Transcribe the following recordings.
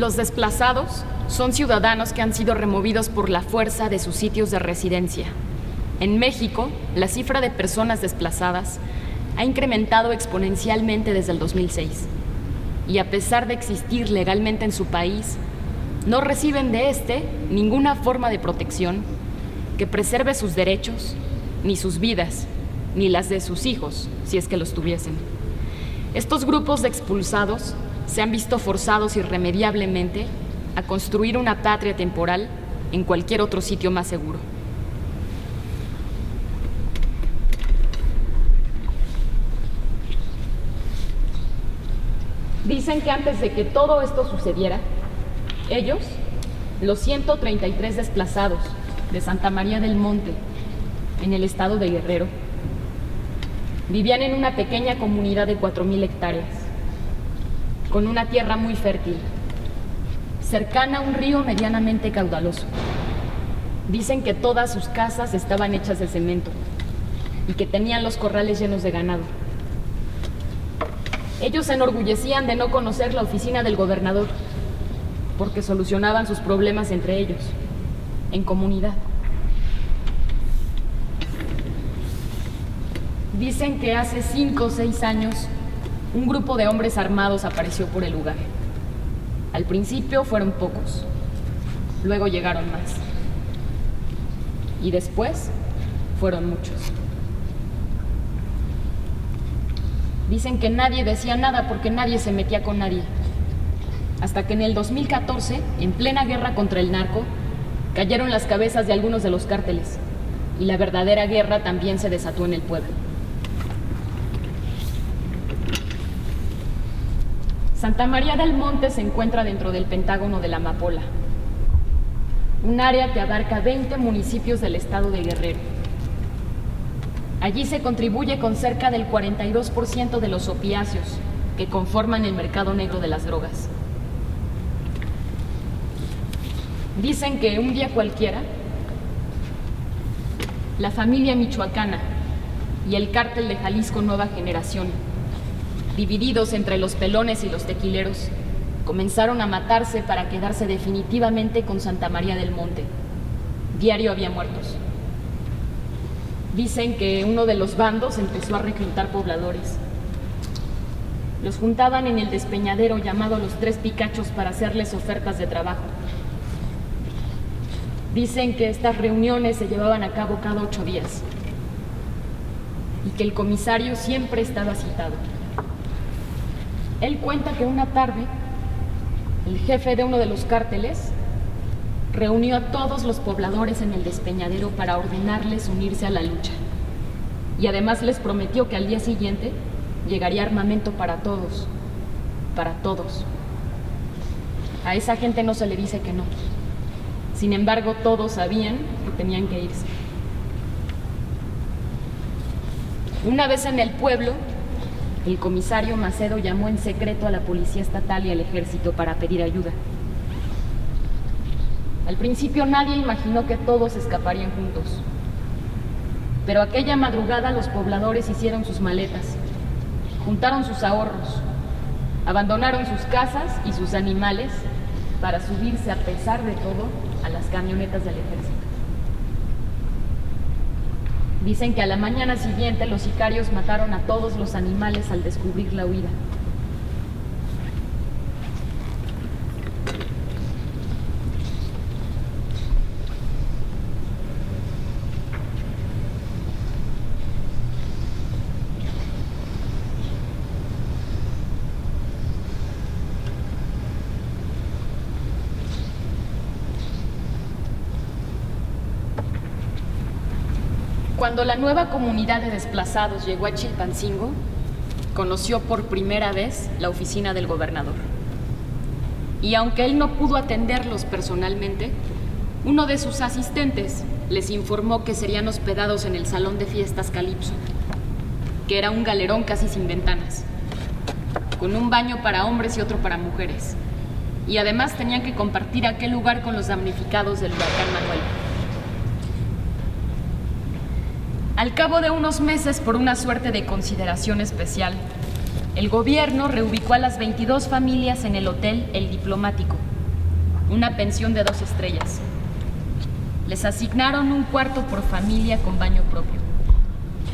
Los desplazados son ciudadanos que han sido removidos por la fuerza de sus sitios de residencia. En México, la cifra de personas desplazadas ha incrementado exponencialmente desde el 2006. Y a pesar de existir legalmente en su país, no reciben de este ninguna forma de protección que preserve sus derechos, ni sus vidas, ni las de sus hijos, si es que los tuviesen. Estos grupos de expulsados se han visto forzados irremediablemente a construir una patria temporal en cualquier otro sitio más seguro. Dicen que antes de que todo esto sucediera, ellos, los 133 desplazados de Santa María del Monte, en el estado de Guerrero, vivían en una pequeña comunidad de 4,000 hectáreas, con una tierra muy fértil, cercana a un río medianamente caudaloso. Dicen que todas sus casas estaban hechas de cemento y que tenían los corrales llenos de ganado. Ellos se enorgullecían de no conocer la oficina del gobernador, porque solucionaban sus problemas entre ellos, en comunidad. Dicen que hace 5 o 6 años, un grupo de hombres armados apareció por el lugar. Al principio fueron pocos, luego llegaron más. Y después fueron muchos. Dicen que nadie decía nada porque nadie se metía con nadie. Hasta que en el 2014, en plena guerra contra el narco, cayeron las cabezas de algunos de los cárteles. Y la verdadera guerra también se desató en el pueblo. Santa María del Monte se encuentra dentro del Pentágono de la Amapola, un área que abarca 20 municipios del estado de Guerrero. Allí se contribuye con cerca del 42% de los opiáceos que conforman el mercado negro de las drogas. Dicen que un día cualquiera, la familia michoacana y el cártel de Jalisco Nueva Generación, divididos entre los pelones y los tequileros, comenzaron a matarse para quedarse definitivamente con Santa María del Monte. Diario había muertos. Dicen que uno de los bandos empezó a reclutar pobladores. Los juntaban en el despeñadero llamado Los Tres Picachos para hacerles ofertas de trabajo. Dicen que estas reuniones se llevaban a cabo cada 8 días y que el comisario siempre estaba citado. Él cuenta que una tarde, el jefe de uno de los cárteles reunió a todos los pobladores en el despeñadero para ordenarles unirse a la lucha. Y además les prometió que al día siguiente llegaría armamento para todos, para todos. A esa gente no se le dice que no. Sin embargo, todos sabían que tenían que irse. Una vez en el pueblo, el comisario Macedo llamó en secreto a la policía estatal y al ejército para pedir ayuda. Al principio nadie imaginó que todos escaparían juntos. Pero aquella madrugada los pobladores hicieron sus maletas, juntaron sus ahorros, abandonaron sus casas y sus animales para subirse a pesar de todo a las camionetas del ejército. Dicen que a la mañana siguiente los sicarios mataron a todos los animales al descubrir la huida. Cuando la nueva comunidad de desplazados llegó a Chilpancingo, conoció por primera vez la oficina del gobernador. Y aunque él no pudo atenderlos personalmente, uno de sus asistentes les informó que serían hospedados en el salón de fiestas Calipso, que era un galerón casi sin ventanas, con un baño para hombres y otro para mujeres. Y además tenían que compartir aquel lugar con los damnificados del huracán Manuel. Al cabo de unos meses, por una suerte de consideración especial, el gobierno reubicó a las 22 familias en el hotel El Diplomático, una pensión de 2 estrellas. Les asignaron un cuarto por familia con baño propio.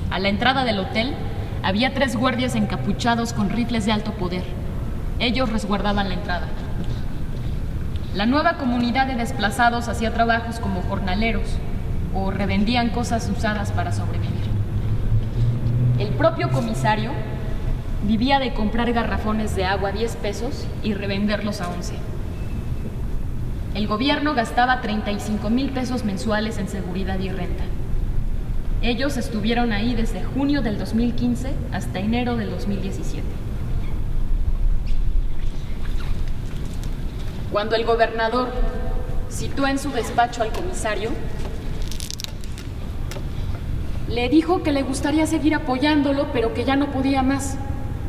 A la entrada del hotel había 3 guardias encapuchados con rifles de alto poder. Ellos resguardaban la entrada. La nueva comunidad de desplazados hacía trabajos como jornaleros o revendían cosas usadas para sobrevivir. El propio comisario vivía de comprar garrafones de agua a 10 pesos y revenderlos a 11. El gobierno gastaba 35,000 pesos mensuales en seguridad y renta. Ellos estuvieron ahí desde junio del 2015 hasta enero del 2017. Cuando el gobernador citó en su despacho al comisario, le dijo que le gustaría seguir apoyándolo, pero que ya no podía más,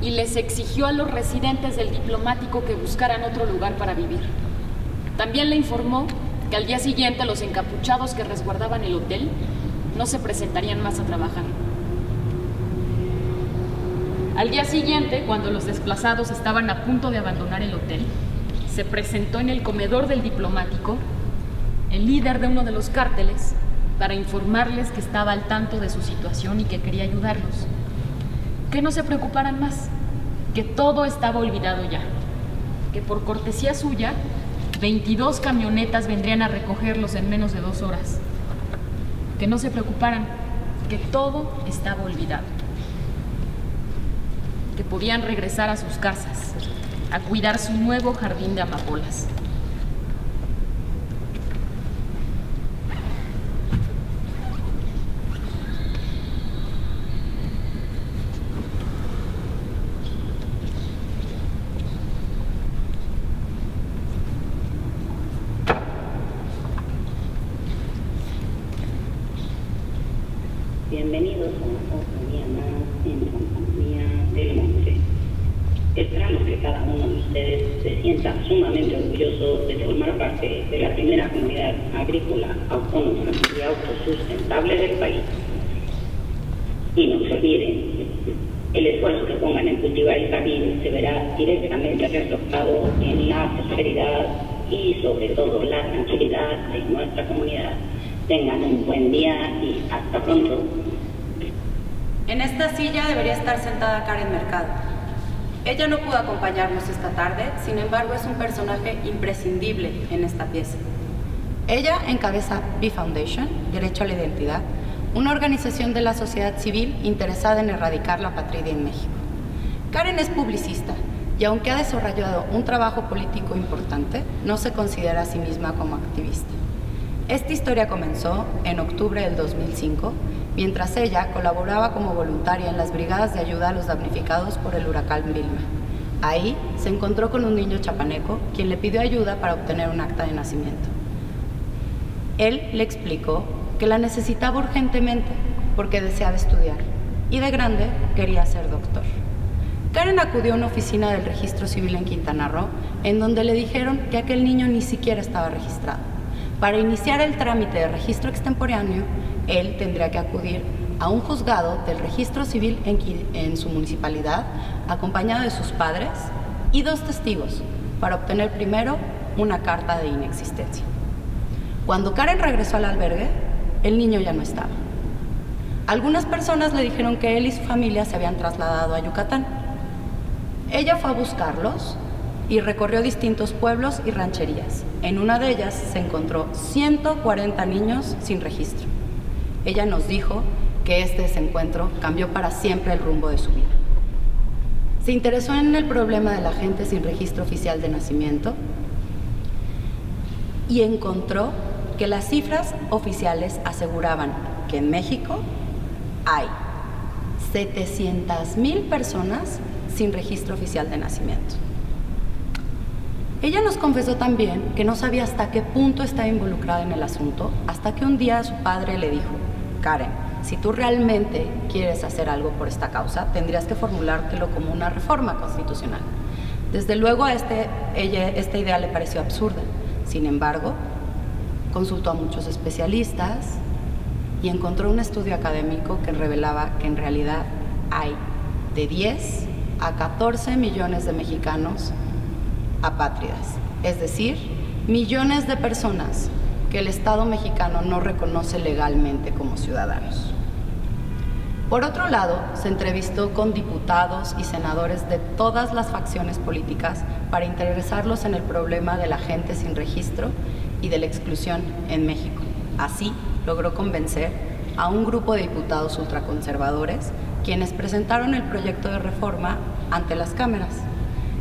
y les exigió a los residentes del diplomático que buscaran otro lugar para vivir. También le informó que al día siguiente los encapuchados que resguardaban el hotel no se presentarían más a trabajar. Al día siguiente, cuando los desplazados estaban a punto de abandonar el hotel, se presentó en el comedor del diplomático el líder de uno de los cárteles para informarles que estaba al tanto de su situación y que quería ayudarlos. Que no se preocuparan más, que todo estaba olvidado ya, que por cortesía suya, 22 camionetas vendrían a recogerlos en menos de 2 horas. Que no se preocuparan, que todo estaba olvidado. Que podían regresar a sus casas, a cuidar su nuevo jardín de amapolas. Bienvenidos a otro día más en compañía del Monte. Esperamos que cada uno de ustedes se sienta sumamente orgulloso de formar parte de la primera comunidad agrícola autónoma y autosustentable del país. Y no se olviden, el esfuerzo que pongan en cultivar el jardín se verá directamente reflejado en la prosperidad y sobre todo la tranquilidad de nuestra comunidad. Tengan un buen día y hasta pronto. En esta silla debería estar sentada Karen Mercado. Ella no pudo acompañarnos esta tarde, sin embargo es un personaje imprescindible en esta pieza. Ella encabeza B Foundation, Derecho a la Identidad, una organización de la sociedad civil interesada en erradicar la apatría en México. Karen es publicista y aunque ha desarrollado un trabajo político importante, no se considera a sí misma como activista. Esta historia comenzó en octubre del 2005, mientras ella colaboraba como voluntaria en las brigadas de ayuda a los damnificados por el huracán Vilma. Ahí se encontró con un niño chapaneco, quien le pidió ayuda para obtener un acta de nacimiento. Él le explicó que la necesitaba urgentemente porque deseaba estudiar y de grande quería ser doctor. Karen acudió a una oficina del Registro Civil en Quintana Roo, en donde le dijeron que aquel niño ni siquiera estaba registrado. Para iniciar el trámite de registro extemporáneo, él tendría que acudir a un juzgado del registro civil en su municipalidad, acompañado de sus padres y 2 testigos, para obtener primero una carta de inexistencia. Cuando Karen regresó al albergue, el niño ya no estaba. Algunas personas le dijeron que él y su familia se habían trasladado a Yucatán. Ella fue a buscarlos y recorrió distintos pueblos y rancherías. En una de ellas se encontró 140 niños sin registro. Ella nos dijo que este desencuentro cambió para siempre el rumbo de su vida. Se interesó en el problema de la gente sin registro oficial de nacimiento y encontró que las cifras oficiales aseguraban que en México hay 700,000 personas sin registro oficial de nacimiento. Ella nos confesó también que no sabía hasta qué punto estaba involucrada en el asunto, hasta que un día su padre le dijo: Karen, si tú realmente quieres hacer algo por esta causa, tendrías que formulártelo como una reforma constitucional. Desde luego a esta idea le pareció absurda. Sin embargo, consultó a muchos especialistas y encontró un estudio académico que revelaba que en realidad hay de 10 a 14 millones de mexicanos apátridas, es decir, millones de personas que el Estado mexicano no reconoce legalmente como ciudadanos. Por otro lado, se entrevistó con diputados y senadores de todas las facciones políticas para interesarlos en el problema de la gente sin registro y de la exclusión en México. Así, logró convencer a un grupo de diputados ultraconservadores, quienes presentaron el proyecto de reforma ante las cámaras.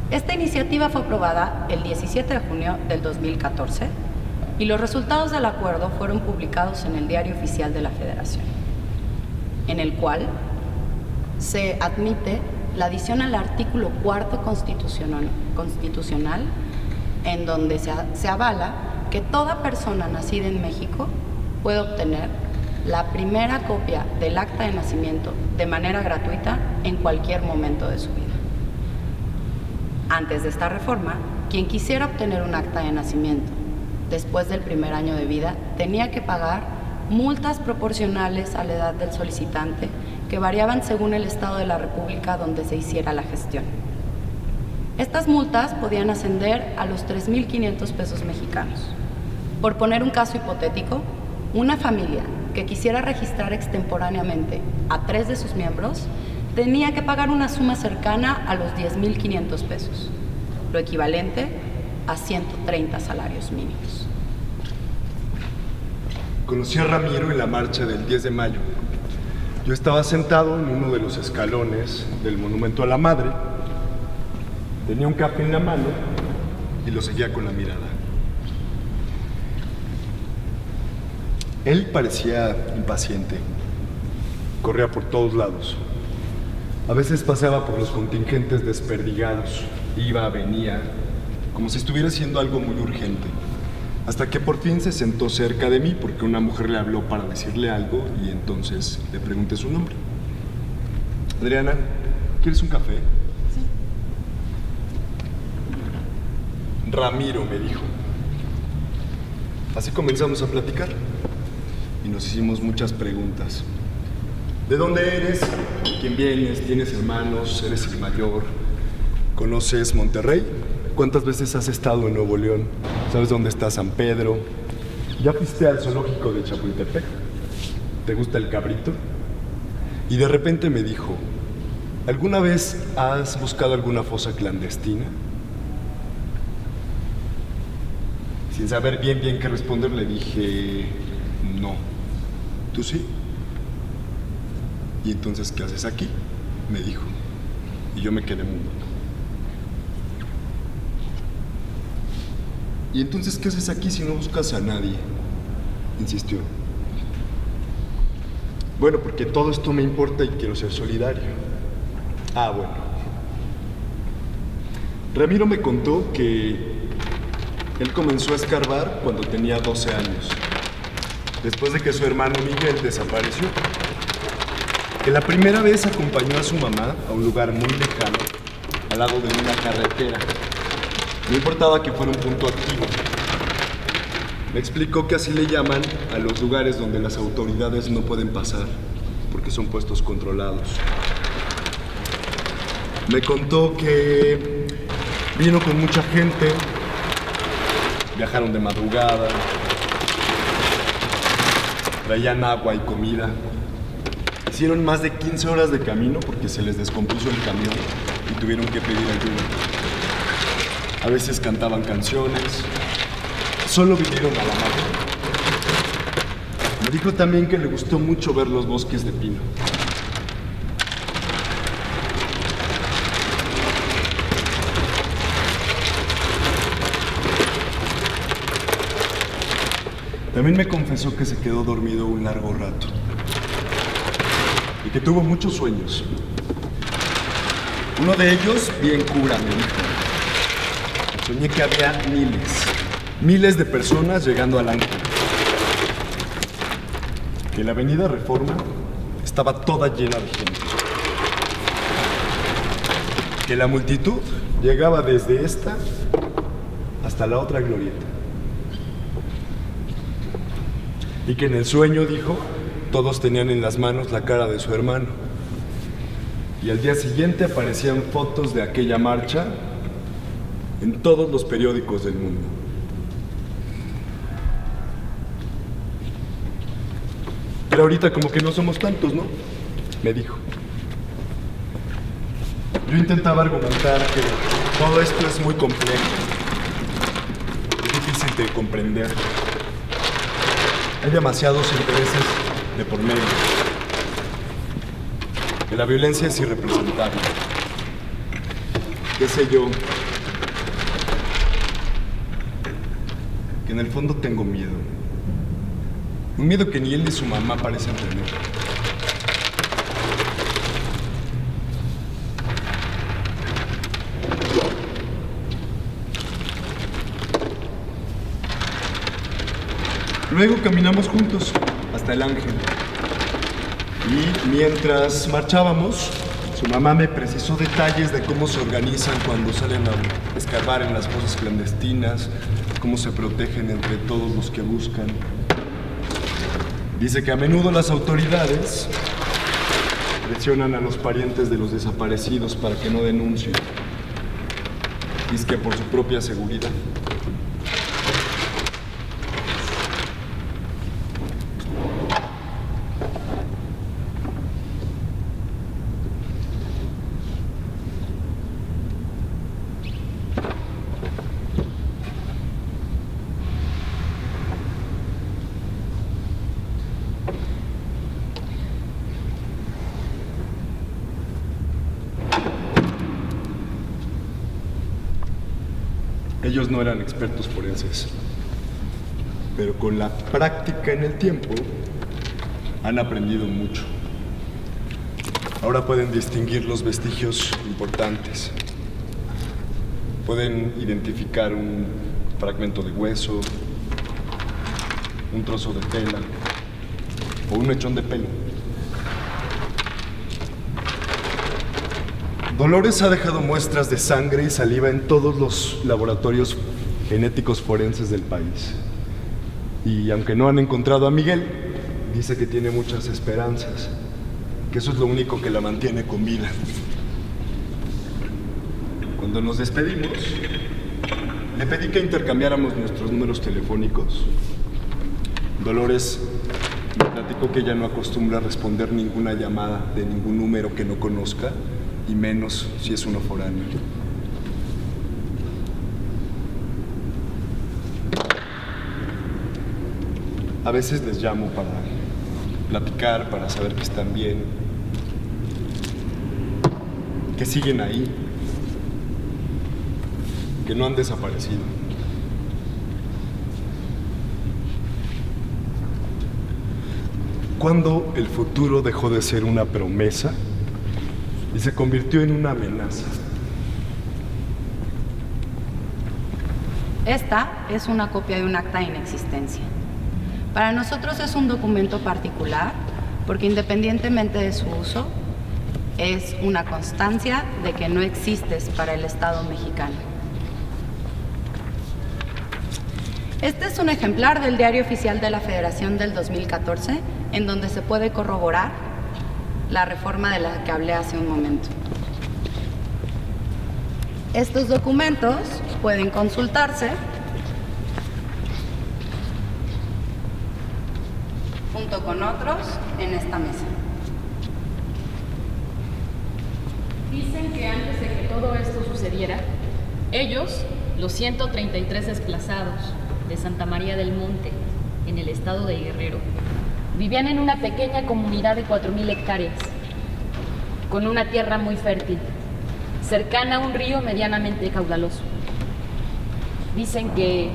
Esta iniciativa fue aprobada el 17 de junio del 2014 y los resultados del acuerdo fueron publicados en el Diario Oficial de la Federación, en el cual se admite la adición al artículo 4 constitucional, en donde se avala que toda persona nacida en México puede obtener la primera copia del acta de nacimiento de manera gratuita en cualquier momento de su vida. Antes de esta reforma, quien quisiera obtener un acta de nacimiento después del primer año de vida tenía que pagar multas proporcionales a la edad del solicitante que variaban según el estado de la República donde se hiciera la gestión. Estas multas podían ascender a los 3,500 pesos mexicanos. Por poner un caso hipotético, una familia que quisiera registrar extemporáneamente a 3 de sus miembros tenía que pagar una suma cercana a los 10,500 pesos, lo equivalente a 130 salarios mínimos. Conocí a Ramiro en la marcha del 10 de mayo. Yo estaba sentado en uno de los escalones del Monumento a la Madre, tenía un café en la mano y lo seguía con la mirada. Él parecía impaciente, corría por todos lados. A veces paseaba por los contingentes desperdigados, iba, venía, como si estuviera haciendo algo muy urgente. Hasta que por fin se sentó cerca de mí porque una mujer le habló para decirle algo y entonces le pregunté su nombre. Adriana, ¿quieres un café? Sí. Ramiro, me dijo. Así comenzamos a platicar y nos hicimos muchas preguntas. ¿De dónde eres? ¿Quién vienes? ¿Tienes hermanos? ¿Eres el mayor? ¿Conoces Monterrey? ¿Cuántas veces has estado en Nuevo León? ¿Sabes dónde está San Pedro? ¿Ya fuiste al zoológico de Chapultepec? ¿Te gusta el cabrito? Y de repente me dijo, ¿alguna vez has buscado alguna fosa clandestina? Sin saber bien qué responder, le dije, no. ¿Tú sí? ¿Y entonces qué haces aquí? Me dijo. Y yo me quedé mudo. ¿Y entonces qué haces aquí si no buscas a nadie? Insistió. Bueno, porque todo esto me importa y quiero ser solidario. Ah, bueno. Ramiro me contó que él comenzó a escarbar cuando tenía 12 años, después de que su hermano Miguel desapareció. Que la primera vez acompañó a su mamá a un lugar muy lejano, al lado de una carretera. No importaba que fuera un punto activo. Me explicó que así le llaman a los lugares donde las autoridades no pueden pasar, porque son puestos controlados. Me contó que vino con mucha gente, viajaron de madrugada, traían agua y comida. Hicieron más de 15 horas de camino porque se les descompuso el camión y tuvieron que pedir ayuda. A veces cantaban canciones, solo vinieron a la madre. Me dijo también que le gustó mucho ver los bosques de pino. También me confesó que se quedó dormido un largo rato y que tuvo muchos sueños. Uno de ellos, bien cura, me dijo. Soñé que había miles de personas llegando al Ángel. Que la avenida Reforma estaba toda llena de gente. Que la multitud llegaba desde esta hasta la otra glorieta. Y que en el sueño, dijo, todos tenían en las manos la cara de su hermano. Y al día siguiente aparecían fotos de aquella marcha en todos los periódicos del mundo. Pero ahorita como que no somos tantos, ¿no? Me dijo. Yo intentaba argumentar que todo esto es muy complejo, es difícil de comprender. Hay demasiados intereses de por medio. Que la violencia es irrepresentable. ¿Qué sé yo? Que en el fondo tengo miedo. Un miedo que ni él ni su mamá parecen tener. Luego caminamos juntos hasta el Ángel. Y mientras marchábamos, su mamá me precisó detalles de cómo se organizan cuando salen a escarbar en las fosas clandestinas, cómo se protegen entre todos los que buscan. Dice que a menudo las autoridades presionan a los parientes de los desaparecidos para que no denuncien. Dice que por su propia seguridad. Ellos no eran expertos forenses, pero con la práctica en el tiempo han aprendido mucho. Ahora pueden distinguir los vestigios importantes. Pueden identificar un fragmento de hueso, un trozo de tela o un mechón de pelo. Dolores ha dejado muestras de sangre y saliva en todos los laboratorios genéticos forenses del país. Y aunque no han encontrado a Miguel, dice que tiene muchas esperanzas, que eso es lo único que la mantiene con vida. Cuando nos despedimos, le pedí que intercambiáramos nuestros números telefónicos. Dolores me platicó que ella no acostumbra a responder ninguna llamada de ningún número que no conozca, y menos si es uno foráneo. A veces les llamo para platicar, para saber que están bien, que siguen ahí, que no han desaparecido. ¿Cuándo el futuro dejó de ser una promesa y se convirtió en una amenaza? Esta es una copia de un acta de inexistencia. Para nosotros es un documento particular porque independientemente de su uso, es una constancia de que no existes para el Estado mexicano. Este es un ejemplar del Diario Oficial de la Federación del 2014, en donde se puede corroborar la reforma de la que hablé hace un momento. Estos documentos pueden consultarse junto con otros en esta mesa. Dicen que antes de que todo esto sucediera, ellos, los 133 desplazados de Santa María del Monte, en el estado de Guerrero, vivían en una pequeña comunidad de 4,000 hectáreas, con una tierra muy fértil, cercana a un río medianamente caudaloso. Dicen que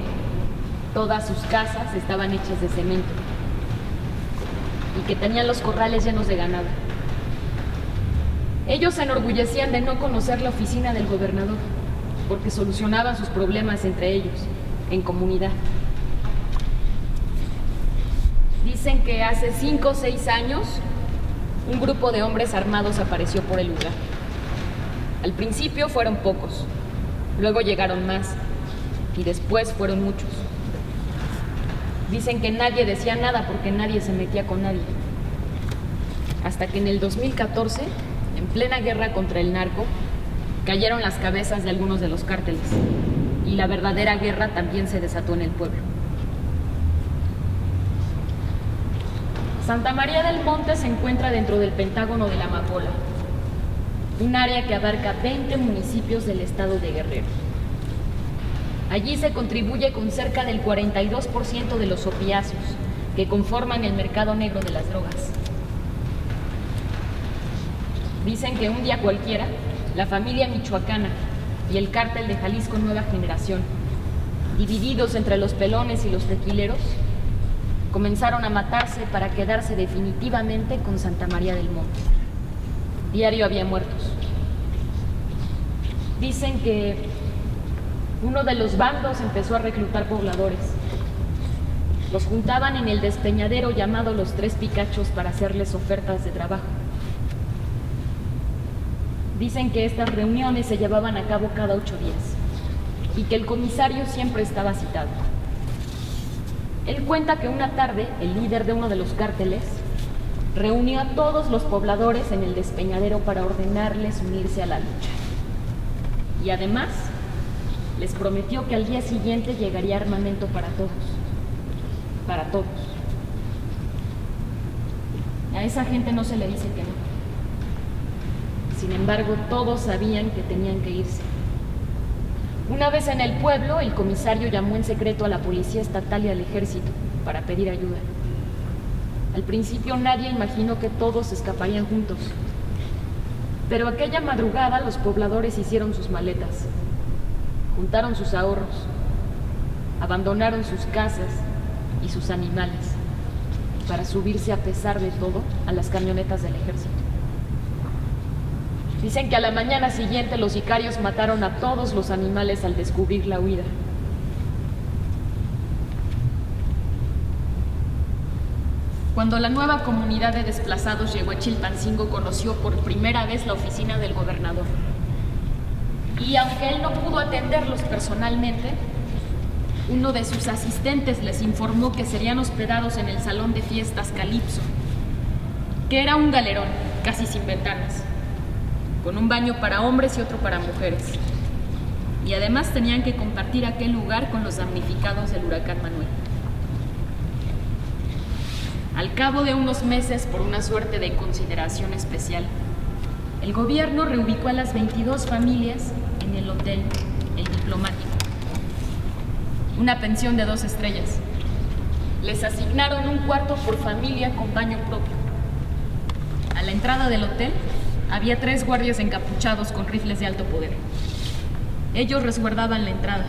todas sus casas estaban hechas de cemento y que tenían los corrales llenos de ganado. Ellos se enorgullecían de no conocer la oficina del gobernador, porque solucionaban sus problemas entre ellos, en comunidad. Dicen que hace 5 o 6 años, un grupo de hombres armados apareció por el lugar. Al principio fueron pocos, luego llegaron más, y después fueron muchos. Dicen que nadie decía nada porque nadie se metía con nadie. Hasta que en el 2014, en plena guerra contra el narco, cayeron las cabezas de algunos de los cárteles, y la verdadera guerra también se desató en el pueblo. Santa María del Monte se encuentra dentro del Pentágono de la Amapola, un área que abarca 20 municipios del estado de Guerrero. Allí se contribuye con cerca del 42% de los opiáceos que conforman el mercado negro de las drogas. Dicen que un día cualquiera, la familia michoacana y el cártel de Jalisco Nueva Generación, divididos entre los pelones y los tequileros, comenzaron a matarse para quedarse definitivamente con Santa María del Monte. Diario había muertos. Dicen que uno de los bandos empezó a reclutar pobladores. Los juntaban en el despeñadero llamado Los Tres Picachos para hacerles ofertas de trabajo. Dicen que estas reuniones se llevaban a cabo cada 8 días y que el comisario siempre estaba citado. Él cuenta que una tarde, el líder de uno de los cárteles reunió a todos los pobladores en el despeñadero para ordenarles unirse a la lucha. Y además, les prometió que al día siguiente llegaría armamento para todos. Para todos. A esa gente no se le dice que no. Sin embargo, todos sabían que tenían que irse. Una vez en el pueblo, el comisario llamó en secreto a la policía estatal y al ejército para pedir ayuda. Al principio nadie imaginó que todos escaparían juntos. Pero aquella madrugada los pobladores hicieron sus maletas, juntaron sus ahorros, abandonaron sus casas y sus animales para subirse a pesar de todo a las camionetas del ejército. Dicen que a la mañana siguiente los sicarios mataron a todos los animales al descubrir la huida. Cuando la nueva comunidad de desplazados llegó a Chilpancingo, conoció por primera vez la oficina del gobernador. Y aunque él no pudo atenderlos personalmente, uno de sus asistentes les informó que serían hospedados en el salón de fiestas Calipso, que era un galerón, casi sin ventanas, con un baño para hombres y otro para mujeres. Y además tenían que compartir aquel lugar con los damnificados del huracán Manuel. Al cabo de unos meses, por una suerte de consideración especial, el gobierno reubicó a las 22 familias en el hotel El Diplomático, una pensión de 2 estrellas. Les asignaron un cuarto por familia con baño propio. A la entrada del hotel había 3 guardias encapuchados con rifles de alto poder. Ellos resguardaban la entrada.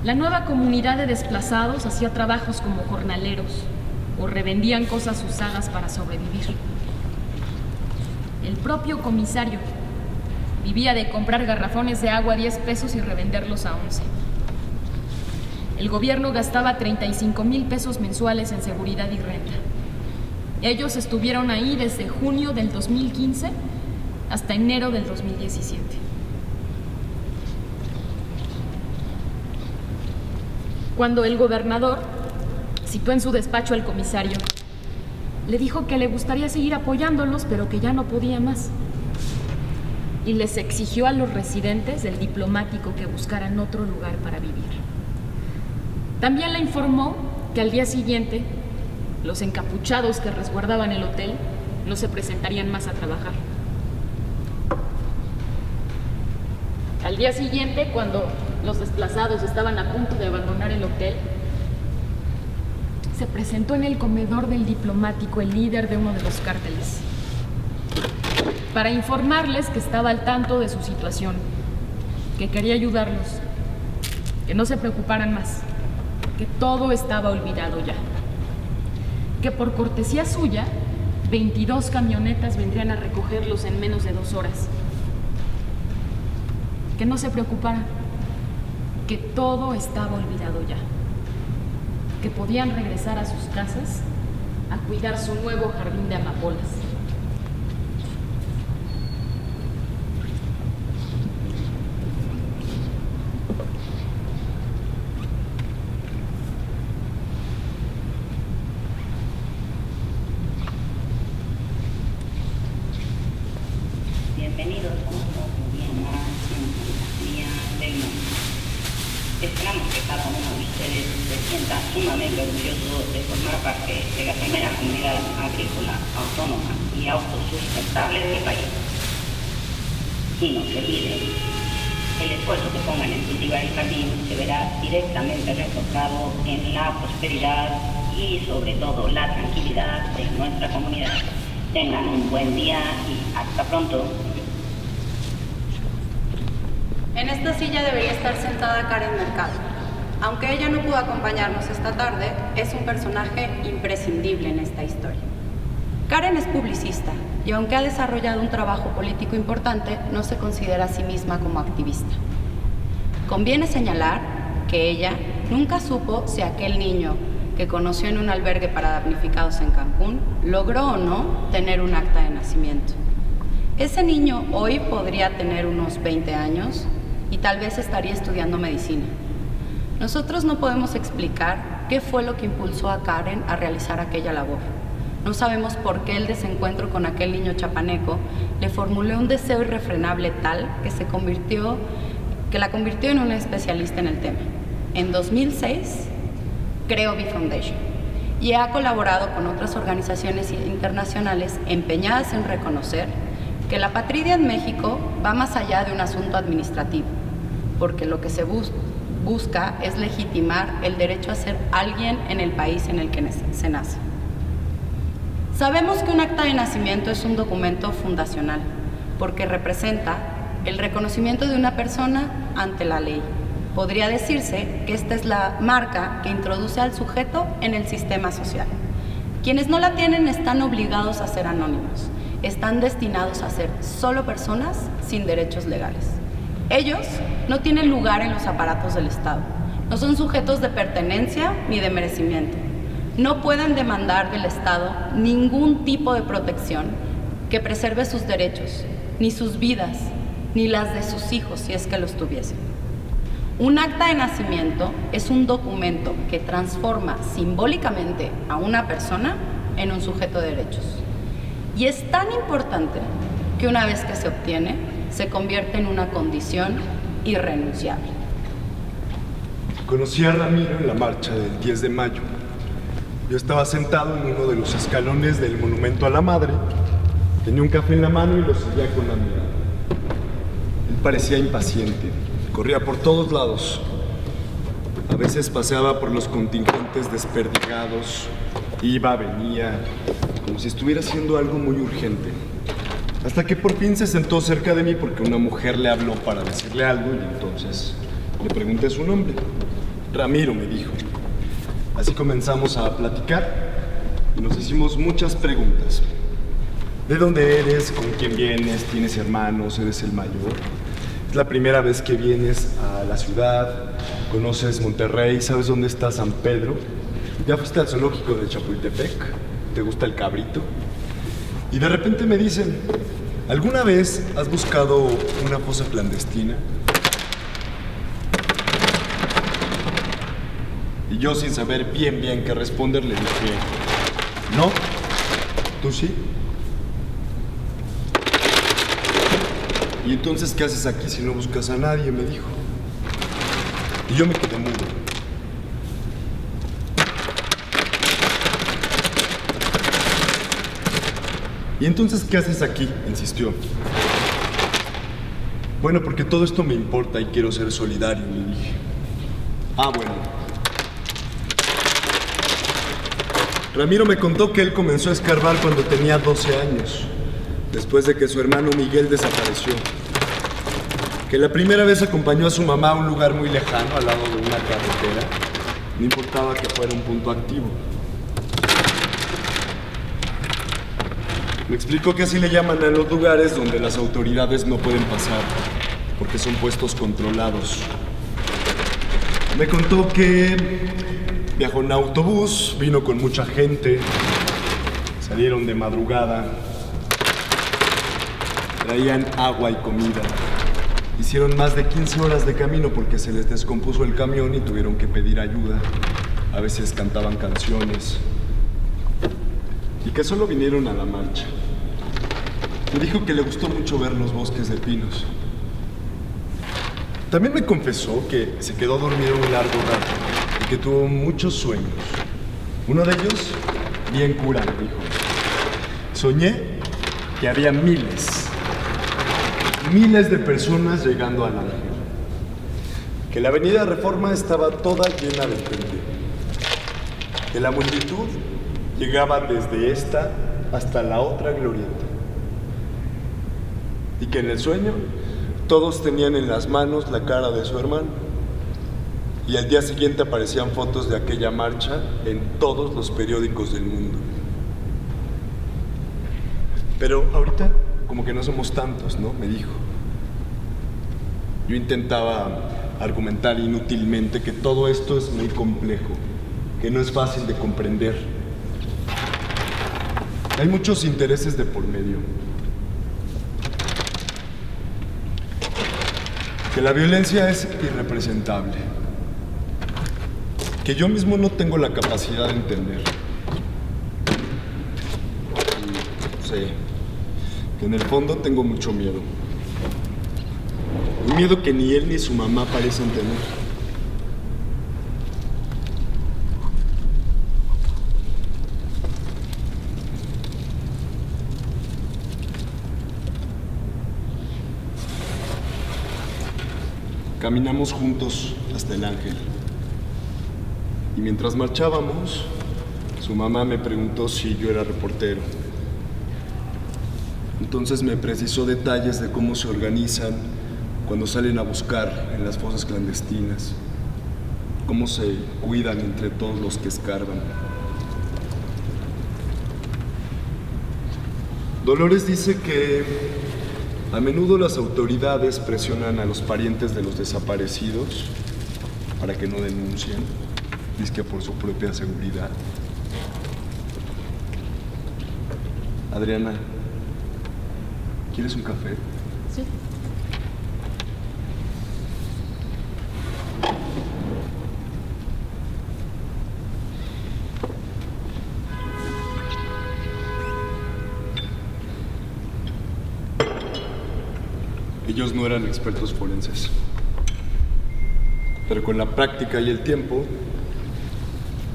La nueva comunidad de desplazados hacía trabajos como jornaleros o revendían cosas usadas para sobrevivir. El propio comisario vivía de comprar garrafones de agua a 10 pesos y revenderlos a 11. El gobierno gastaba 35,000 pesos mensuales en seguridad y renta. Ellos estuvieron ahí desde junio del 2015 hasta enero del 2017. Cuando el gobernador citó en su despacho al comisario, le dijo que le gustaría seguir apoyándolos, pero que ya no podía más. Y les exigió a los residentes del Diplomático que buscaran otro lugar para vivir. También le informó que al día siguiente los encapuchados que resguardaban el hotel no se presentarían más a trabajar. Al día siguiente, cuando los desplazados estaban a punto de abandonar el hotel, se presentó en el comedor del Diplomático el líder de uno de los cárteles para informarles que estaba al tanto de su situación, que quería ayudarlos, que no se preocuparan más, que todo estaba olvidado ya, que por cortesía suya 22 camionetas vendrían a recogerlos en menos de 2 horas. Que no se preocuparan, que todo estaba olvidado ya, que podían regresar a sus casas a cuidar su nuevo jardín de amapolas. Bienvenidos a un día más en Santa María del Monte. Esperamos que cada uno de ustedes sienta sumamente orgulloso de formar parte de la primera comunidad agrícola autónoma y autosustentable del país. Y no se olviden, el esfuerzo que pongan en cultivar el jardín se verá directamente reflejado en la prosperidad y sobre todo la tranquilidad de nuestra comunidad. Tengan un buen día y hasta pronto. En esta silla debería estar sentada Karen Mercado. Aunque ella no pudo acompañarnos esta tarde, es un personaje imprescindible en esta historia. Karen es publicista y aunque ha desarrollado un trabajo político importante, no se considera a sí misma como activista. Conviene señalar que ella nunca supo si aquel niño que conoció en un albergue para damnificados en Cancún logró o no tener un acta de nacimiento. Ese niño hoy podría tener unos 20 años y tal vez estaría estudiando medicina. Nosotros no podemos explicar qué fue lo que impulsó a Karen a realizar aquella labor. No sabemos por qué el desencuentro con aquel niño chapaneco le formuló un deseo irrefrenable tal que la convirtió en una especialista en el tema. En 2006 creó Bee Foundation y ha colaborado con otras organizaciones internacionales empeñadas en reconocer que la patria en México va más allá de un asunto administrativo, porque lo que se busca es legitimar el derecho a ser alguien en el país en el que se nace. Sabemos que un acta de nacimiento es un documento fundacional, porque representa el reconocimiento de una persona ante la ley. Podría decirse que esta es la marca que introduce al sujeto en el sistema social. Quienes no la tienen están obligados a ser anónimos, están destinados a ser solo personas sin derechos legales. Ellos no tienen lugar en los aparatos del Estado, no son sujetos de pertenencia ni de merecimiento. No pueden demandar del Estado ningún tipo de protección que preserve sus derechos, ni sus vidas, ni las de sus hijos si es que los tuviesen. Un acta de nacimiento es un documento que transforma simbólicamente a una persona en un sujeto de derechos. Y es tan importante que una vez que se obtiene, se convierte en una condición irrenunciable. Conocí a Ramiro en la marcha del 10 de mayo. Yo estaba sentado en uno de los escalones del Monumento a la Madre, tenía un café en la mano y lo seguía con la mirada. Él parecía impaciente, corría por todos lados. A veces paseaba por los contingentes desperdigados, iba, venía, como si estuviera haciendo algo muy urgente. Hasta que por fin se sentó cerca de mí porque una mujer le habló para decirle algo y entonces le pregunté su nombre. Ramiro, me dijo. Así comenzamos a platicar y nos hicimos muchas preguntas. ¿De dónde eres? ¿Con quién vienes? ¿Tienes hermanos? ¿Eres el mayor? ¿Es la primera vez que vienes a la ciudad? ¿Conoces Monterrey? ¿Sabes dónde está San Pedro? ¿Ya fuiste al zoológico de Chapultepec? ¿Te gusta el cabrito? Y de repente me dicen, ¿alguna vez has buscado una fosa clandestina? Y yo, sin saber bien qué responder, le dije, no, ¿tú sí? ¿Y entonces qué haces aquí si no buscas a nadie?, me dijo. Y yo me quedé mudo. ¿Y entonces qué haces aquí?, insistió. Bueno, porque todo esto me importa y quiero ser solidario, le dije. Ah, bueno. Ramiro me contó que él comenzó a escarbar cuando tenía 12 años, después de que su hermano Miguel desapareció. Que la primera vez acompañó a su mamá a un lugar muy lejano, al lado de una carretera. No importaba que fuera un punto activo. Me explicó que así le llaman a los lugares donde las autoridades no pueden pasar, porque son puestos controlados. Me contó que viajó en autobús, vino con mucha gente, salieron de madrugada, traían agua y comida. Hicieron más de 15 horas de camino porque se les descompuso el camión y tuvieron que pedir ayuda. A veces cantaban canciones. Y que solo vinieron a la marcha. Me dijo que le gustó mucho ver los bosques de pinos. También me confesó que se quedó dormido un largo rato, que tuvo muchos sueños. Uno de ellos, bien cura, me dijo. Soñé que había miles de personas llegando al Ángel. Que la avenida Reforma estaba toda llena de gente. Que la multitud llegaba desde esta hasta la otra glorieta. Y que en el sueño todos tenían en las manos la cara de su hermano. Y al día siguiente aparecían fotos de aquella marcha en todos los periódicos del mundo. Pero ahorita como que no somos tantos, ¿no? Me dijo. Yo intentaba argumentar inútilmente que todo esto es muy complejo, que no es fácil de comprender. Hay muchos intereses de por medio. Que la violencia es irrepresentable. Que yo mismo no tengo la capacidad de entender. Y, sé que en el fondo tengo mucho miedo. Un miedo que ni él ni su mamá parecen tener. Caminamos juntos hasta el Ángel. Y mientras marchábamos, su mamá me preguntó si yo era reportero. Entonces me precisó detalles de cómo se organizan cuando salen a buscar en las fosas clandestinas, cómo se cuidan entre todos los que escarban. Dolores dice que a menudo las autoridades presionan a los parientes de los desaparecidos para que no denuncien, dizque por su propia seguridad. Adriana, ¿quieres un café? Sí. Ellos no eran expertos forenses, pero con la práctica y el tiempo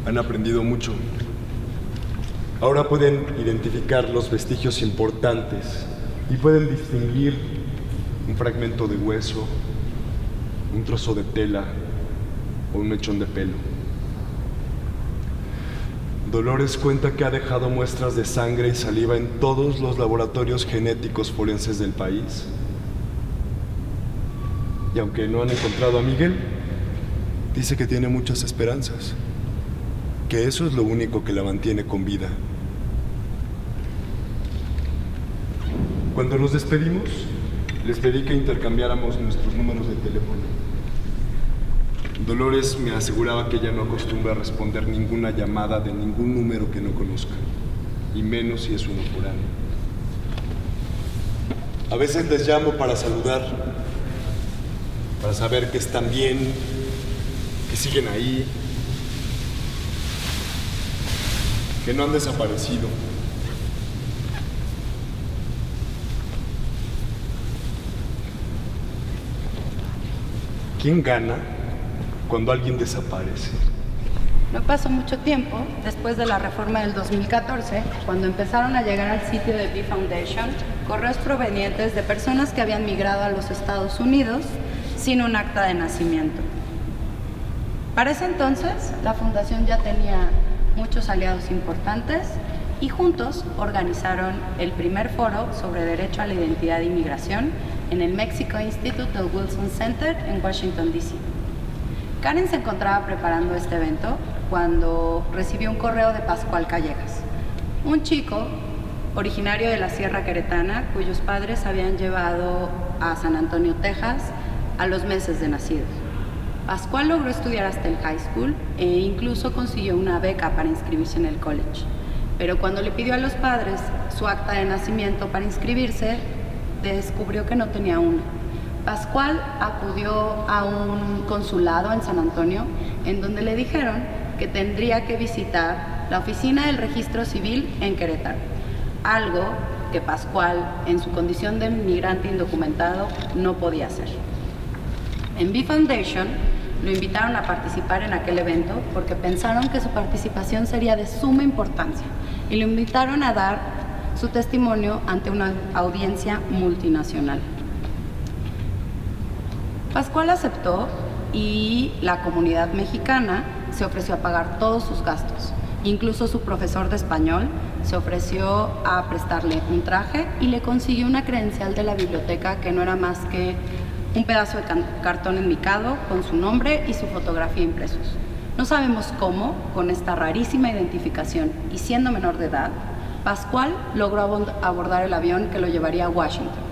han aprendido mucho. Ahora pueden identificar los vestigios importantes y pueden distinguir un fragmento de hueso, un trozo de tela o un mechón de pelo. Dolores cuenta que ha dejado muestras de sangre y saliva en todos los laboratorios genéticos forenses del país. Y aunque no han encontrado a Miguel, dice que tiene muchas esperanzas, que eso es lo único que la mantiene con vida. Cuando nos despedimos, les pedí que intercambiáramos nuestros números de teléfono. Dolores me aseguraba que ella no acostumbra a responder ninguna llamada de ningún número que no conozca, y menos si es uno foráneo. A veces les llamo para saludar, para saber que están bien, que siguen ahí, que no han desaparecido. ¿Quién gana cuando alguien desaparece? No pasó mucho tiempo después de la reforma del 2014, cuando empezaron a llegar al sitio de B Foundation correos provenientes de personas que habían migrado a los Estados Unidos sin un acta de nacimiento. Para ese entonces, la fundación ya tenía muchos aliados importantes y juntos organizaron el primer foro sobre derecho a la identidad e inmigración en el Mexico Institute del Wilson Center en Washington, D.C. Karen se encontraba preparando este evento cuando recibió un correo de Pascual Callejas, un chico originario de la Sierra Queretana cuyos padres habían llevado a San Antonio, Texas, a los meses de nacidos. Pascual logró estudiar hasta el high school e incluso consiguió una beca para inscribirse en el college. Pero cuando le pidió a los padres su acta de nacimiento para inscribirse, descubrió que no tenía una. Pascual acudió a un consulado en San Antonio, en donde le dijeron que tendría que visitar la oficina del registro civil en Querétaro, algo que Pascual, en su condición de migrante indocumentado, no podía hacer. En B Foundation Lo invitaron a participar en aquel evento porque pensaron que su participación sería de suma importancia y lo invitaron a dar su testimonio ante una audiencia multinacional. Pascual aceptó y la comunidad mexicana se ofreció a pagar todos sus gastos. Incluso su profesor de español se ofreció a prestarle un traje y le consiguió una credencial de la biblioteca que no era más que un pedazo de cartón enmicado con su nombre y su fotografía impresos. No sabemos cómo, con esta rarísima identificación y siendo menor de edad, Pascual logró abordar el avión que lo llevaría a Washington.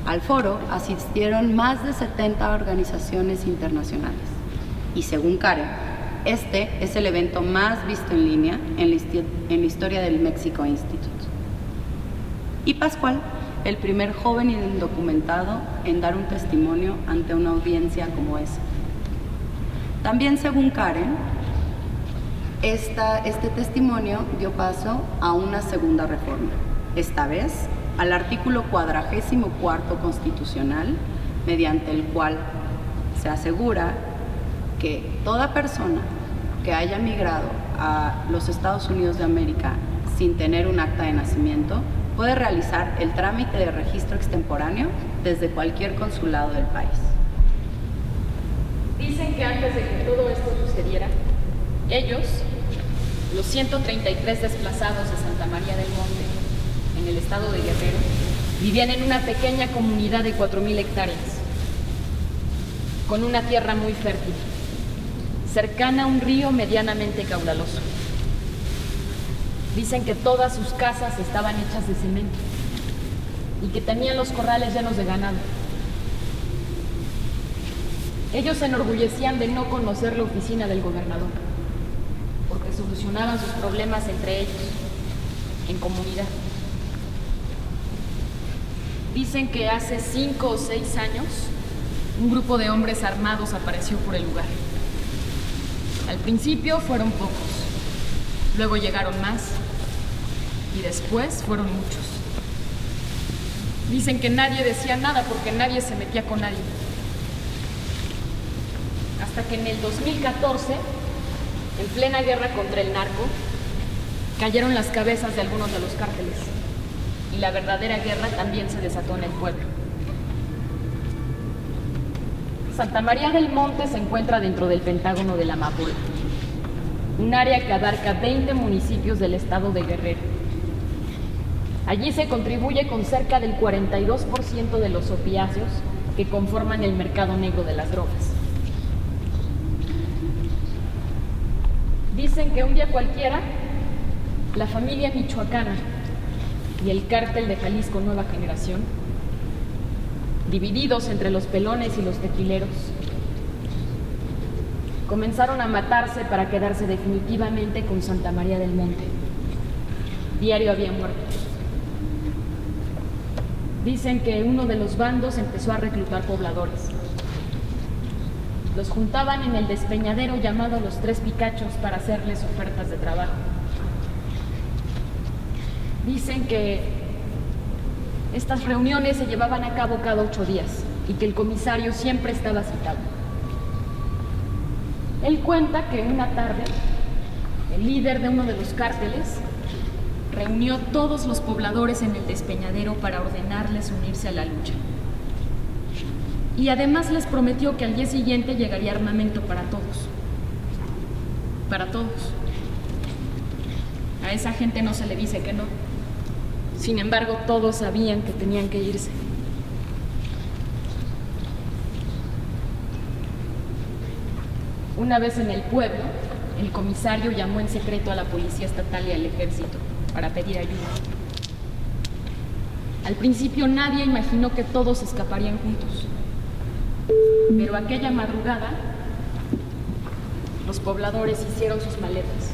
Al foro asistieron más de 70 organizaciones internacionales. Y según Karen, este es el evento más visto en línea en la historia del Mexico Institute. Y Pascual, el primer joven indocumentado en dar un testimonio ante una audiencia como esa. También según Karen, este testimonio dio paso a una segunda reforma, esta vez al artículo 44 constitucional, mediante el cual se asegura que toda persona que haya migrado a los Estados Unidos de América sin tener un acta de nacimiento puede realizar el trámite de registro extemporáneo desde cualquier consulado del país. Dicen que antes de que todo esto sucediera, ellos, los 133 desplazados de Santa María del Monte, en el estado de Guerrero, vivían en una pequeña comunidad de 4,000 hectáreas, con una tierra muy fértil, cercana a un río medianamente caudaloso. Dicen que todas sus casas estaban hechas de cemento y que tenían los corrales llenos de ganado. Ellos se enorgullecían de no conocer la oficina del gobernador, porque solucionaban sus problemas entre ellos, en comunidad. Dicen que hace 5 o 6 años, un grupo de hombres armados apareció por el lugar. Al principio fueron pocos, luego llegaron más y después fueron muchos. Dicen que nadie decía nada porque nadie se metía con nadie. Hasta que en el 2014, en plena guerra contra el narco, cayeron las cabezas de algunos de los cárteles y la verdadera guerra también se desató en el pueblo. Santa María del Monte se encuentra dentro del Pentágono de la Amapola, un área que abarca 20 municipios del estado de Guerrero. Allí se contribuye con cerca del 42% de los opiáceos que conforman el mercado negro de las drogas. Dicen que un día cualquiera, la familia michoacana y el cártel de Jalisco Nueva Generación, divididos entre los pelones y los tequileros, comenzaron a matarse para quedarse definitivamente con Santa María del Monte. Diario había muertos. Dicen que uno de los bandos empezó a reclutar pobladores. Los juntaban en el despeñadero llamado Los Tres Picachos para hacerles ofertas de trabajo. Dicen que estas reuniones se llevaban a cabo cada 8 días y que el comisario siempre estaba citado. Él cuenta que una tarde, el líder de uno de los cárteles reunió todos los pobladores en el despeñadero para ordenarles unirse a la lucha. Y además les prometió que al día siguiente llegaría armamento para todos. Para todos. A esa gente no se le dice que no. Sin embargo, todos sabían que tenían que irse. Una vez en el pueblo, el comisario llamó en secreto a la policía estatal y al ejército para pedir ayuda. Al principio nadie imaginó que todos escaparían juntos. Pero aquella madrugada, los pobladores hicieron sus maletas,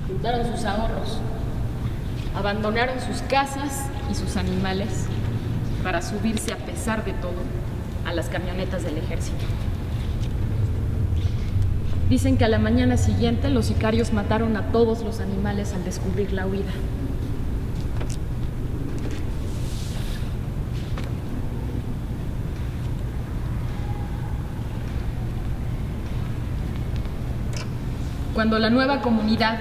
juntaron sus ahorros, abandonaron sus casas y sus animales para subirse a pesar de todo a las camionetas del ejército. Dicen que a la mañana siguiente los sicarios mataron a todos los animales al descubrir la huida. Cuando la nueva comunidad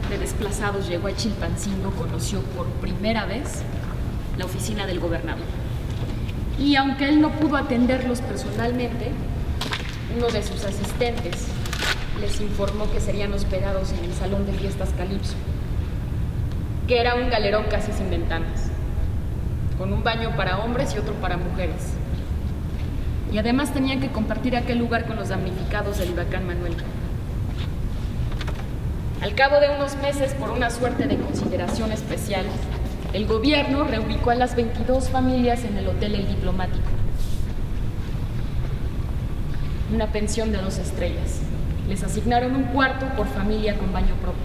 de desplazados llegó a Chilpancingo, conoció por primera vez la oficina del gobernador. Y aunque él no pudo atenderlos personalmente, uno de sus asistentes les informó que serían hospedados en el salón de fiestas Calipso, que era un galerón casi sin ventanas, con un baño para hombres y otro para mujeres. Y además tenían que compartir aquel lugar con los damnificados del huracán Manuel. Al cabo de unos meses, por una suerte de consideración especial, el gobierno reubicó a las 22 familias en el Hotel El Diplomático, una pensión de 2 estrellas. Les asignaron un cuarto por familia con baño propio.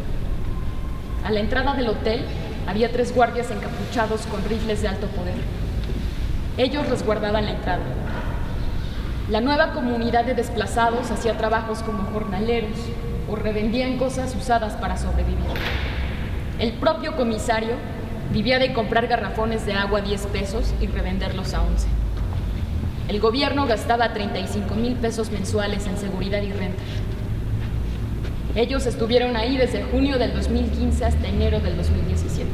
A la entrada del hotel había 3 guardias encapuchados con rifles de alto poder. Ellos resguardaban la entrada. La nueva comunidad de desplazados hacía trabajos como jornaleros o revendían cosas usadas para sobrevivir. El propio comisario vivía de comprar garrafones de agua a 10 pesos y revenderlos a 11. El gobierno gastaba 35,000 pesos mensuales en seguridad y renta. Ellos estuvieron ahí desde junio del 2015 hasta enero del 2017.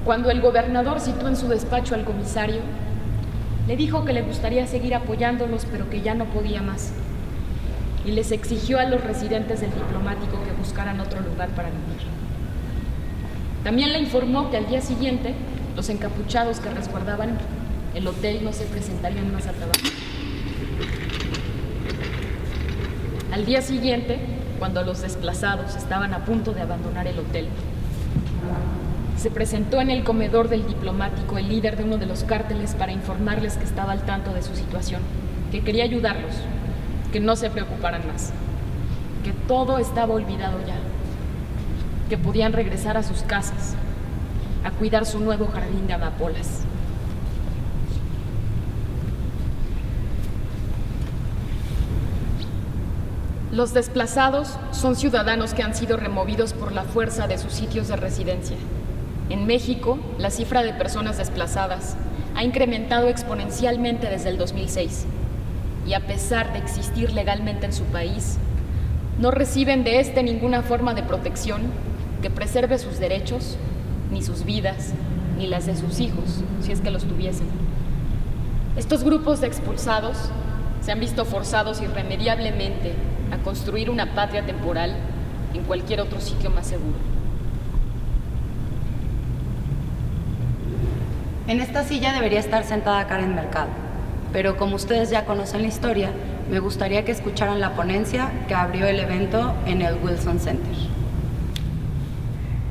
Cuando el gobernador citó en su despacho al comisario, le dijo que le gustaría seguir apoyándolos, pero que ya no podía más. Y les exigió a los residentes del diplomático que buscaran otro lugar para vivir. También le informó que al día siguiente, los encapuchados que resguardaban el hotel no se presentarían más a trabajar. Al día siguiente, cuando los desplazados estaban a punto de abandonar el hotel, se presentó en el comedor del diplomático el líder de uno de los cárteles para informarles que estaba al tanto de su situación, que quería ayudarlos, que no se preocuparan más, que todo estaba olvidado ya, que podían regresar a sus casas, a cuidar su nuevo jardín de amapolas. Los desplazados son ciudadanos que han sido removidos por la fuerza de sus sitios de residencia. En México, la cifra de personas desplazadas ha incrementado exponencialmente desde el 2006 y a pesar de existir legalmente en su país, no reciben de este ninguna forma de protección que preserve sus derechos, ni sus vidas, ni las de sus hijos, si es que los tuviesen. Estos grupos de expulsados se han visto forzados irremediablemente a construir una patria temporal en cualquier otro sitio más seguro. En esta silla debería estar sentada Karen Mercado, pero como ustedes ya conocen la historia, me gustaría que escucharan la ponencia que abrió el evento en el Wilson Center.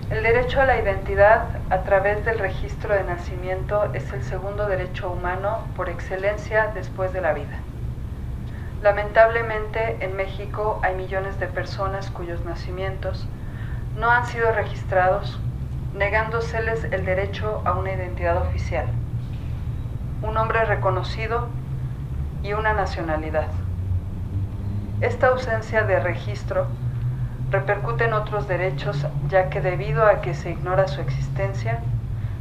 El derecho a la identidad a través del registro de nacimiento es el segundo derecho humano por excelencia después de la vida. Lamentablemente, en México hay millones de personas cuyos nacimientos no han sido registrados, negándoseles el derecho a una identidad oficial, un nombre reconocido y una nacionalidad. Esta ausencia de registro repercute en otros derechos, ya que debido a que se ignora su existencia,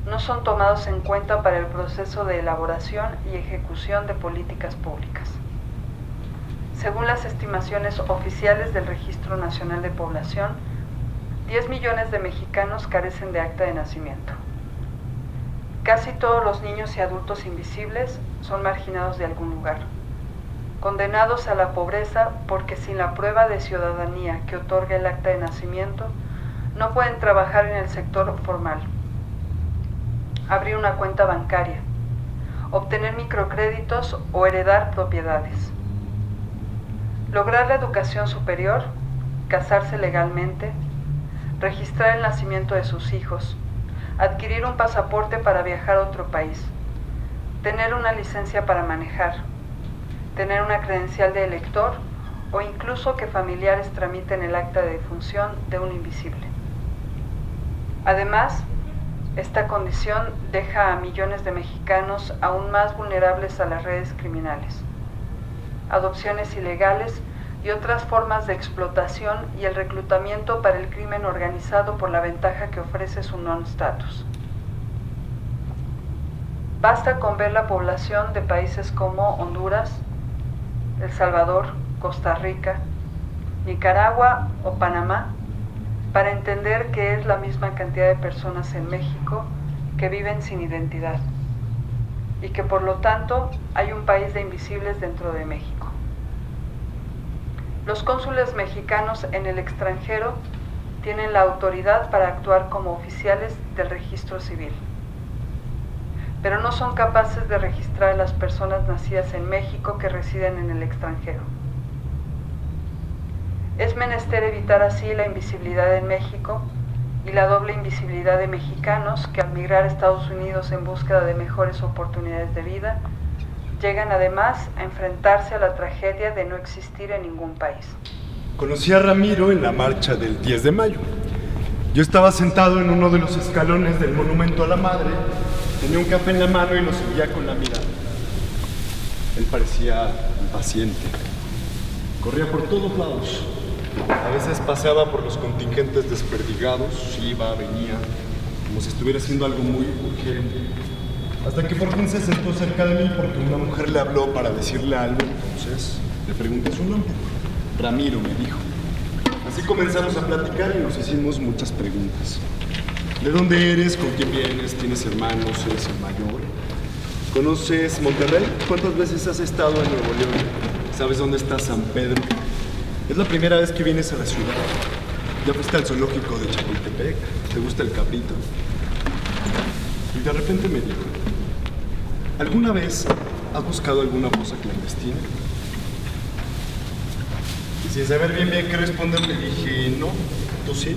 no son tomados en cuenta para el proceso de elaboración y ejecución de políticas públicas. Según las estimaciones oficiales del Registro Nacional de Población, 10 millones de mexicanos carecen de acta de nacimiento. Casi todos los niños y adultos invisibles son marginados de algún lugar, condenados a la pobreza porque sin la prueba de ciudadanía que otorga el acta de nacimiento, no pueden trabajar en el sector formal, abrir una cuenta bancaria, obtener microcréditos o heredar propiedades. Lograr la educación superior, casarse legalmente, registrar el nacimiento de sus hijos, adquirir un pasaporte para viajar a otro país, tener una licencia para manejar, tener una credencial de elector o incluso que familiares tramiten el acta de defunción de un invisible. Además, esta condición deja a millones de mexicanos aún más vulnerables a las redes criminales, adopciones ilegales y otras formas de explotación y el reclutamiento para el crimen organizado por la ventaja que ofrece su non-status. Basta con ver la población de países como Honduras, El Salvador, Costa Rica, Nicaragua o Panamá, para entender que es la misma cantidad de personas en México que viven sin identidad y que por lo tanto hay un país de invisibles dentro de México. Los cónsules mexicanos en el extranjero tienen la autoridad para actuar como oficiales del registro civil, pero no son capaces de registrar a las personas nacidas en México que residen en el extranjero. Es menester evitar así la invisibilidad en México y la doble invisibilidad de mexicanos que al migrar a Estados Unidos en búsqueda de mejores oportunidades de vida, llegan además a enfrentarse a la tragedia de no existir en ningún país. Conocí a Ramiro en la marcha del 10 de mayo. Yo estaba sentado en uno de los escalones del Monumento a la Madre, tenía un café en la mano y lo seguía con la mirada. Él parecía impaciente. Corría por todos lados. A veces paseaba por los contingentes desperdigados, iba, venía, como si estuviera haciendo algo muy urgente. Hasta que por fin se sentó cerca de mí porque una mujer le habló para decirle algo. Entonces le pregunté su nombre. Ramiro, me dijo. Así comenzamos a platicar y nos hicimos muchas preguntas. ¿De dónde eres? ¿Con quién vienes? ¿Tienes hermanos? ¿Eres el mayor? ¿Conoces Monterrey? ¿Cuántas veces has estado en Nuevo León? ¿Sabes dónde está San Pedro? Es la primera vez que vienes a la ciudad. Ya fuiste al zoológico de Chapultepec. ¿Te gusta el cabrito? Y de repente me dijo, ¿alguna vez has buscado alguna fosa clandestina? Y sin saber bien qué responder, le dije, no, tú sí.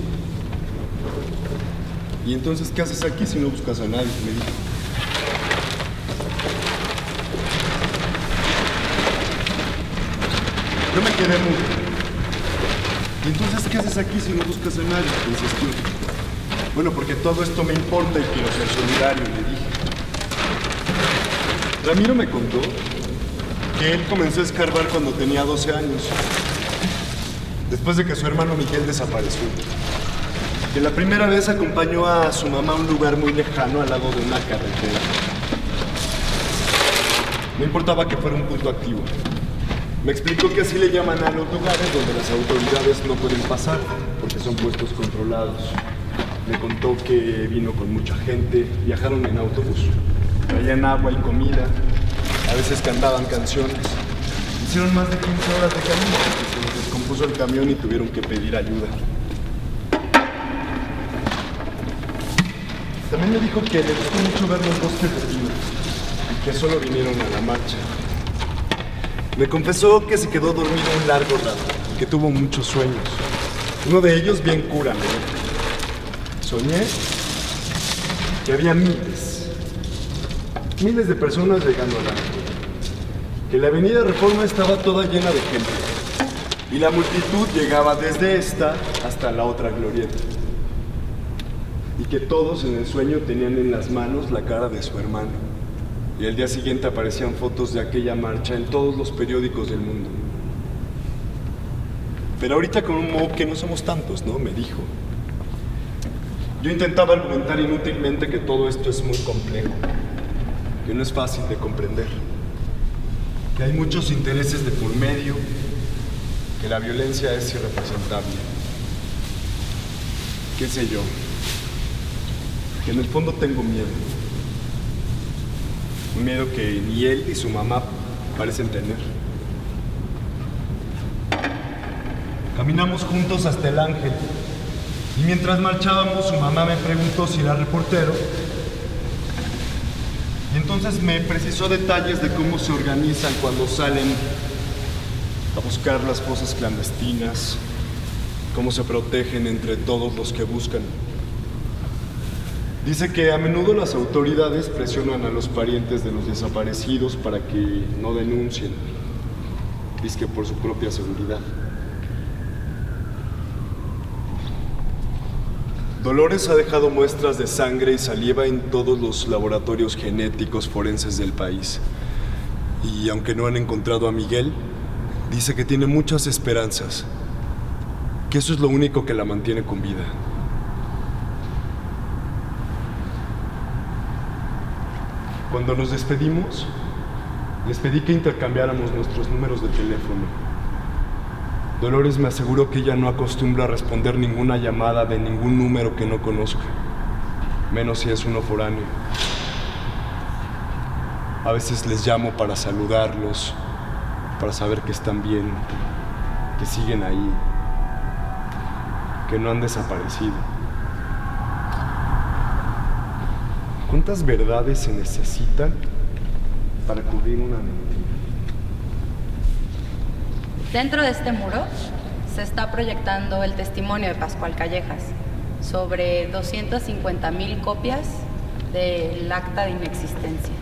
¿Y entonces qué haces aquí si no buscas a nadie? Me dijo. Yo me quedé mudo. ¿Y entonces qué haces aquí si no buscas a nadie? Insistió. Bueno, porque todo esto me importa y quiero ser solidario, le dije. Ramiro me contó que él comenzó a escarbar cuando tenía 12 años, después de que su hermano Miguel desapareció. Que la primera vez acompañó a su mamá a un lugar muy lejano al lado de una carretera. No importaba que fuera un punto activo. Me explicó que así le llaman a los lugares donde las autoridades no pueden pasar, porque son puestos controlados. Me contó que vino con mucha gente, viajaron en autobús, traían agua y comida, a veces cantaban canciones. Hicieron más de 15 horas de camino porque se les descompuso el camión y tuvieron que pedir ayuda. También me dijo que le gustó mucho ver los bosques de pino y que solo vinieron a la marcha. Me confesó que se quedó dormido un largo rato y que tuvo muchos sueños. Uno de ellos bien cura, me dijo. Soñé que había miles de personas llegando al ángel. Que la avenida Reforma estaba toda llena de gente y la multitud llegaba desde esta hasta la otra glorieta. Y que todos en el sueño tenían en las manos la cara de su hermano. Y al día siguiente aparecían fotos de aquella marcha en todos los periódicos del mundo. Pero ahorita con un modo que no somos tantos, ¿no? Me dijo. Yo intentaba argumentar inútilmente que todo esto es muy complejo, que no es fácil de comprender, que hay muchos intereses de por medio, que la violencia es irrepresentable. ¿Qué sé yo? Que en el fondo tengo miedo. Un miedo que ni él ni su mamá parecen tener. Caminamos juntos hasta el Ángel y mientras marchábamos su mamá me preguntó si era reportero y entonces me precisó detalles de cómo se organizan cuando salen a buscar las fosas clandestinas, cómo se protegen entre todos los que buscan. Dice que a menudo las autoridades presionan a los parientes de los desaparecidos para que no denuncien, dizque por su propia seguridad. Dolores ha dejado muestras de sangre y saliva en todos los laboratorios genéticos forenses del país. Y aunque no han encontrado a Miguel, dice que tiene muchas esperanzas, que eso es lo único que la mantiene con vida. Cuando nos despedimos, les pedí que intercambiáramos nuestros números de teléfono. Dolores me aseguró que ella no acostumbra a responder ninguna llamada de ningún número que no conozca, menos si es uno foráneo. A veces les llamo para saludarlos, para saber que están bien, que siguen ahí, que no han desaparecido. ¿Cuántas verdades se necesitan para cubrir una mentira? Dentro de este muro se está proyectando el testimonio de Pascual Callejas sobre 250,000 copias del acta de inexistencia.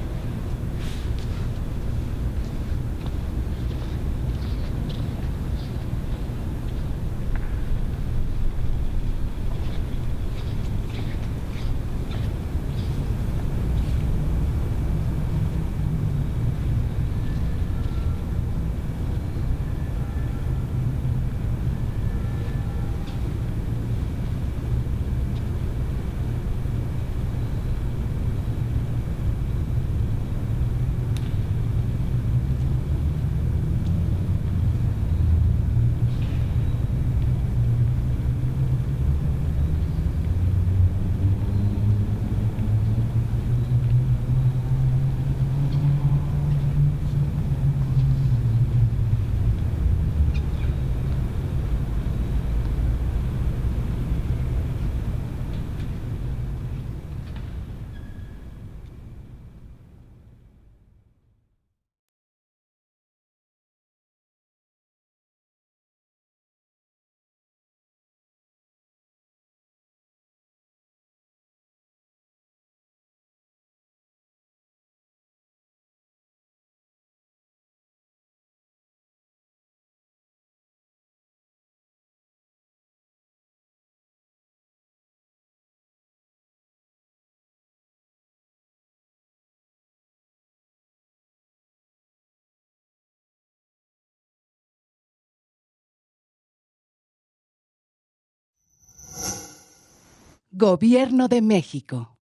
Gobierno de México.